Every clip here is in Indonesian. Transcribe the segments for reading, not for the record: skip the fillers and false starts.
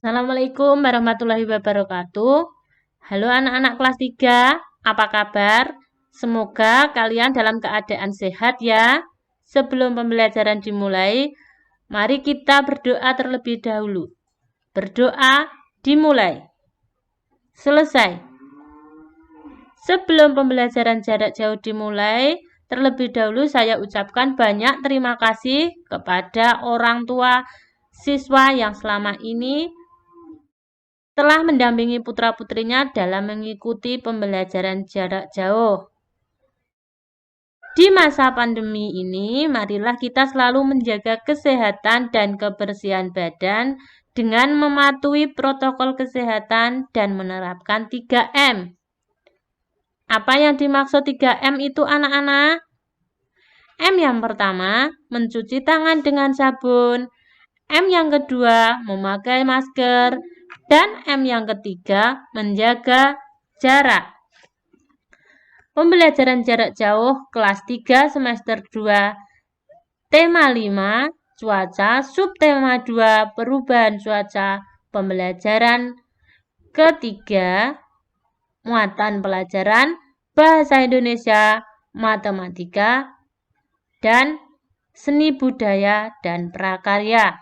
Assalamualaikum warahmatullahi wabarakatuh. Halo anak-anak kelas 3, apa kabar? Semoga kalian dalam keadaan sehat ya. Sebelum pembelajaran dimulai, mari kita berdoa terlebih dahulu. Berdoa dimulai. Selesai. Sebelum pembelajaran jarak jauh dimulai, terlebih dahulu saya ucapkan banyak terima kasih kepada orang tua siswa yang selama ini telah mendampingi putra-putrinya dalam mengikuti pembelajaran jarak jauh. Di masa pandemi ini, marilah kita selalu menjaga kesehatan dan kebersihan badan dengan mematuhi protokol kesehatan dan menerapkan 3M. Apa yang dimaksud 3M itu anak-anak? M yang pertama, mencuci tangan dengan sabun. M yang kedua, memakai masker. Dan M yang ketiga, menjaga jarak. Pembelajaran jarak jauh kelas 3 semester 2, tema 5, cuaca, subtema 2, perubahan cuaca. Pembelajaran ketiga, muatan pelajaran, bahasa Indonesia, matematika, dan seni budaya dan prakarya.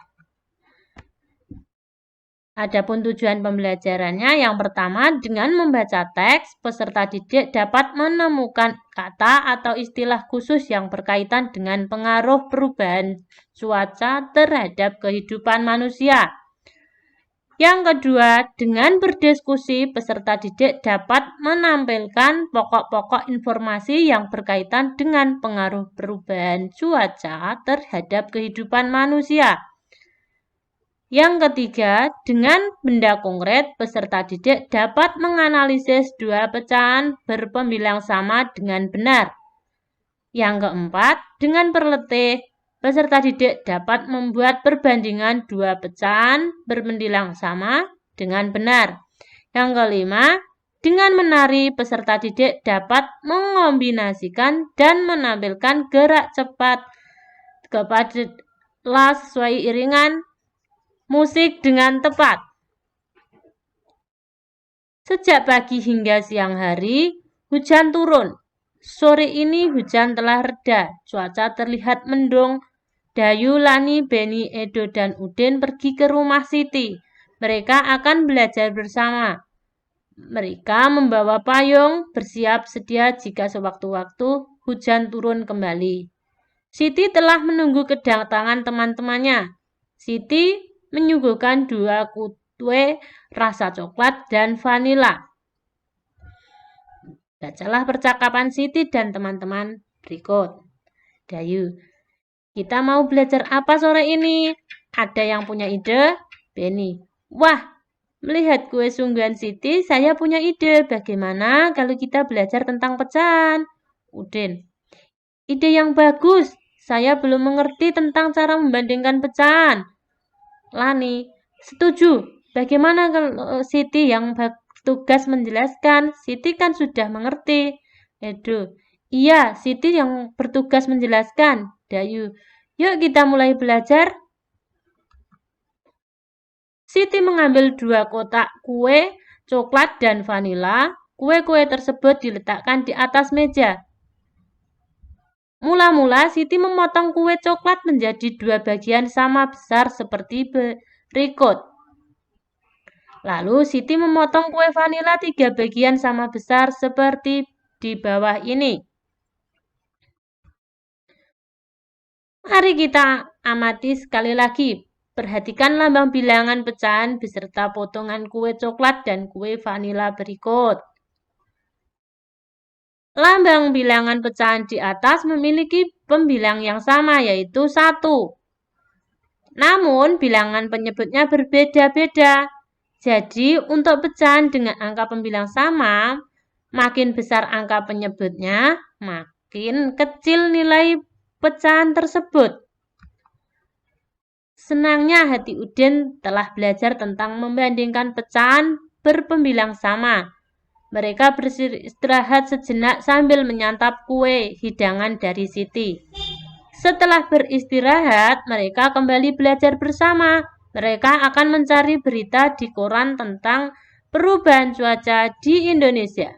Adapun tujuan pembelajarannya, yang pertama, dengan membaca teks, peserta didik dapat menemukan kata atau istilah khusus yang berkaitan dengan pengaruh perubahan cuaca terhadap kehidupan manusia. Yang kedua, dengan berdiskusi, peserta didik dapat menampilkan pokok-pokok informasi yang berkaitan dengan pengaruh perubahan cuaca terhadap kehidupan manusia. Yang ketiga, dengan benda konkret, peserta didik dapat menganalisis dua pecahan berpembilang sama dengan benar. Yang keempat, dengan berletih, peserta didik dapat membuat perbandingan dua pecahan berpembilang sama dengan benar. Yang kelima, dengan menari, peserta didik dapat mengombinasikan dan menampilkan gerak cepat kepada sesuai iringan musik dengan tepat. Sejak pagi hingga siang hari, hujan turun. Sore ini hujan telah reda, cuaca terlihat mendung. Dayu, Lani, Beni, Edo, dan Udin pergi ke rumah Siti. Mereka akan belajar bersama. Mereka membawa payung, bersiap sedia jika sewaktu-waktu hujan turun kembali. Siti telah menunggu kedatangan teman-temannya. Siti menyuguhkan dua kue rasa coklat dan vanila. Bacalah percakapan Siti dan teman-teman berikut. Dayu, kita mau belajar apa sore ini? Ada yang punya ide? Beni, wah, melihat kue sungguhan Siti, saya punya ide. Bagaimana kalau kita belajar tentang pecahan? Udin, ide yang bagus. Saya belum mengerti tentang cara membandingkan pecahan. Lani, setuju. Bagaimana kalau Siti yang bertugas menjelaskan? Siti kan sudah mengerti. Edo, iya, Siti yang bertugas menjelaskan. Dayu, yuk kita mulai belajar. Siti mengambil dua kotak kue, coklat dan vanila. Kue-kue tersebut diletakkan di atas meja. Mula-mula Siti memotong kue coklat menjadi dua bagian sama besar seperti berikut. Lalu Siti memotong kue vanila 3 bagian sama besar seperti di bawah ini. Mari kita amati sekali lagi. Perhatikan lambang bilangan pecahan beserta potongan kue coklat dan kue vanila berikut. Lambang bilangan pecahan di atas memiliki pembilang yang sama, yaitu 1. Namun, bilangan penyebutnya berbeda-beda. Jadi, untuk pecahan dengan angka pembilang sama, makin besar angka penyebutnya, makin kecil nilai pecahan tersebut. Senangnya hati Udin telah belajar tentang membandingkan pecahan berpembilang sama. Mereka beristirahat sejenak sambil menyantap kue hidangan dari Siti. Setelah beristirahat, mereka kembali belajar bersama. Mereka akan mencari berita di koran tentang perubahan cuaca di Indonesia.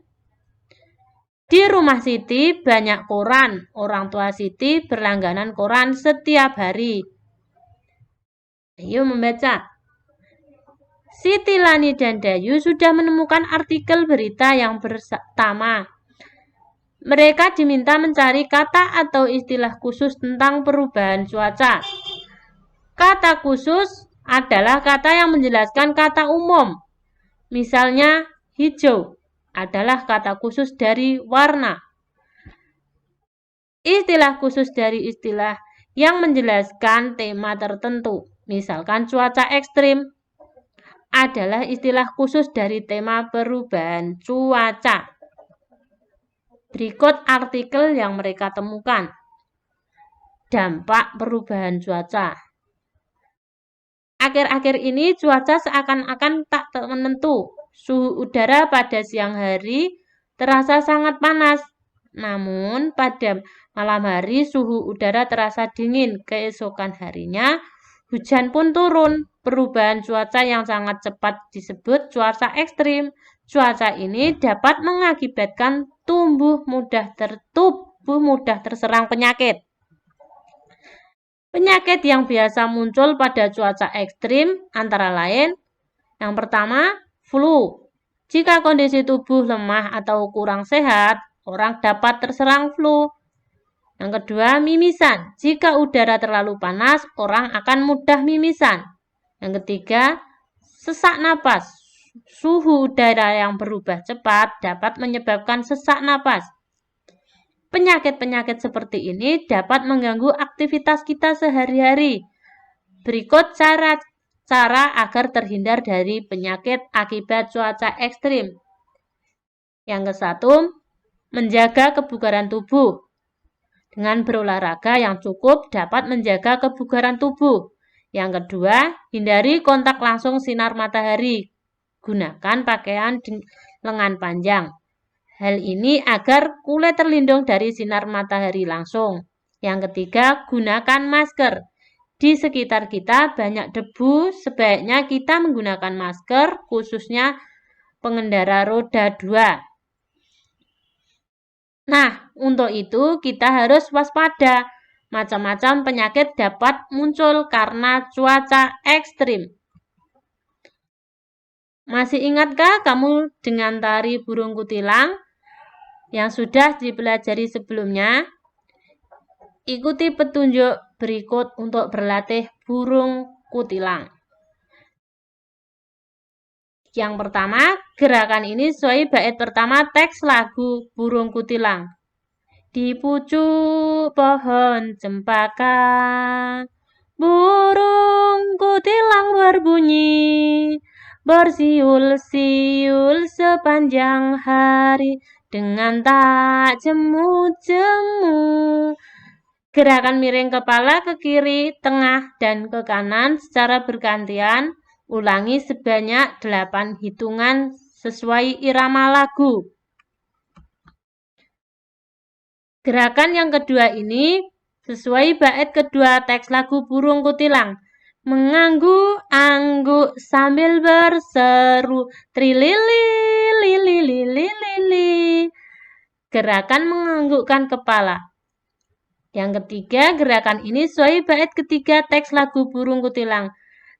Di rumah Siti banyak koran. Orang tua Siti berlangganan koran setiap hari. Ayo membaca. Siti, Lani, dan Dayu sudah menemukan artikel berita yang pertama. Mereka diminta mencari kata atau istilah khusus tentang perubahan cuaca. Kata khusus adalah kata yang menjelaskan kata umum. Misalnya, hijau adalah kata khusus dari warna. Istilah khusus dari istilah yang menjelaskan tema tertentu. Misalkan cuaca ekstrim adalah istilah khusus dari tema perubahan cuaca. Berikut artikel yang mereka temukan. Dampak perubahan cuaca. Akhir-akhir ini cuaca seakan-akan tak menentu. Suhu udara pada siang hari terasa sangat panas. Namun pada malam hari suhu udara terasa dingin. Keesokan harinya hujan pun turun. Perubahan cuaca yang sangat cepat disebut cuaca ekstrim. Cuaca ini dapat mengakibatkan tubuh mudah terserang penyakit. Penyakit yang biasa muncul pada cuaca ekstrim antara lain, yang pertama, flu. Jika kondisi tubuh lemah atau kurang sehat, orang dapat terserang flu. Yang kedua, mimisan. Jika udara terlalu panas, orang akan mudah mimisan. Yang ketiga, sesak napas. Suhu udara yang berubah cepat dapat menyebabkan sesak napas. Penyakit-penyakit seperti ini dapat mengganggu aktivitas kita sehari-hari. Berikut cara agar terhindar dari penyakit akibat cuaca ekstrim. Yang ke-1, menjaga kebugaran tubuh. Dengan berolahraga yang cukup dapat menjaga kebugaran tubuh. Yang kedua, hindari kontak langsung sinar matahari. Gunakan pakaian lengan panjang. Hal ini agar kulit terlindung dari sinar matahari langsung. Yang ketiga, gunakan masker. Di sekitar kita banyak debu, sebaiknya kita menggunakan masker, khususnya pengendara roda 2. Nah, untuk itu kita harus waspada. Macam-macam penyakit dapat muncul karena cuaca ekstrim. Masih ingatkah kamu dengan tari burung kutilang yang sudah dipelajari sebelumnya? Ikuti petunjuk berikut untuk berlatih burung kutilang. Yang pertama, gerakan ini sesuai bait pertama teks lagu Burung Kutilang. Di pucuk pohon cempaka, burung kutilang berbunyi, bersiul-siul sepanjang hari, dengan tak jemu-jemu. Gerakan miring kepala ke kiri, tengah, dan ke kanan secara bergantian. Ulangi sebanyak 8 hitungan sesuai irama lagu. Gerakan yang kedua ini sesuai bait kedua teks lagu Burung Kutilang. Mengangguk-angguk sambil berseru, trilili, lili, lili, lili. Gerakan menganggukkan kepala. Yang ketiga, gerakan ini sesuai bait ketiga teks lagu Burung Kutilang.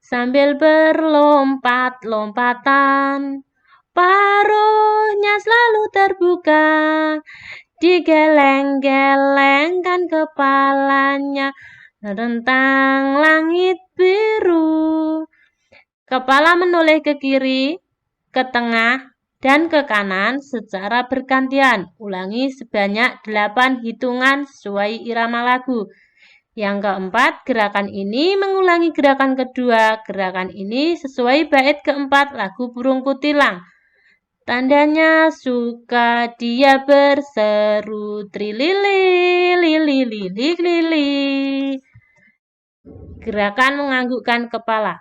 Sambil berlompat-lompatan, paruhnya selalu terbuka, digeleng-gelengkan kepalanya, rentang langit biru. Kepala menoleh ke kiri, ke tengah, dan ke kanan secara bergantian. Ulangi sebanyak 8 hitungan sesuai irama lagu. Yang keempat, gerakan ini mengulangi gerakan kedua. Gerakan ini sesuai bait keempat lagu Burung Kutilang. Tandanya suka dia berseru, trilili, lili, lili, lili. Gerakan menganggukkan kepala.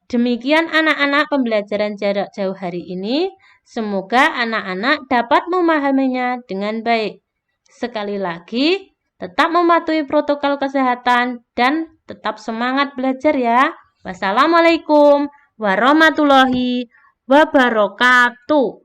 Demikian anak-anak pembelajaran jarak jauh hari ini. Semoga anak-anak dapat memahaminya dengan baik. Sekali lagi, tetap mematuhi protokol kesehatan dan tetap semangat belajar ya. Wassalamualaikum warahmatullahi wabarakatuh.